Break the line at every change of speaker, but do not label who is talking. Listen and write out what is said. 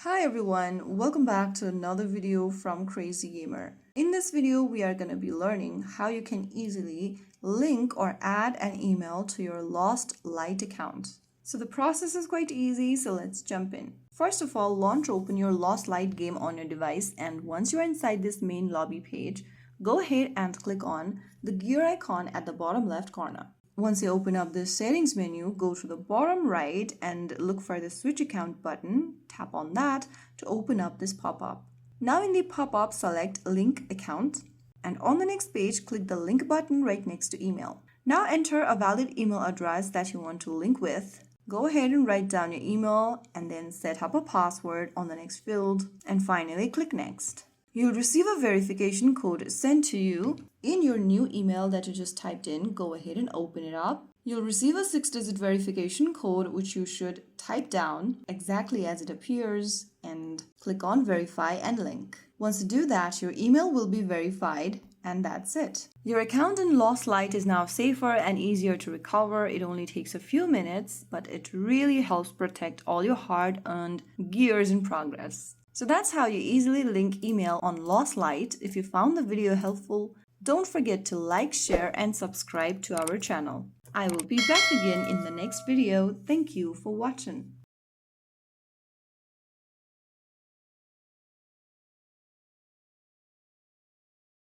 Hi everyone, welcome back to another video from Crazy Gamer. In this video, we are going to be learning how you can easily link or add an email to your Lost Light account. So the process is quite easy, so let's jump in. First of all, launch open your Lost Light game on your device, and once you're inside this main lobby page, go ahead and click on the gear icon at the bottom left corner. Once you open up the settings menu, go to the bottom right and look for the switch account button. Tap on that to open up this pop-up. Now in the pop-up, select link account, and on the next page, click the link button right next to email. Now enter a valid email address that you want to link with. Go ahead and write down your email and then set up a password on the next field, and finally click next. You'll receive a verification code sent to you in your new email that you just typed in. Go ahead and open it up. You'll receive a 6-digit verification code which you should type down exactly as it appears and click on verify and link. Once you do that, your email will be verified and that's it. Your account in Lost Light is now safer and easier to recover. It only takes a few minutes, but it really helps protect all your hard-earned gears in progress. So that's how you easily link email on Lost Light. If you found the video helpful, don't forget to like, share, and subscribe to our channel. I will be back again in the next video. Thank you for watching.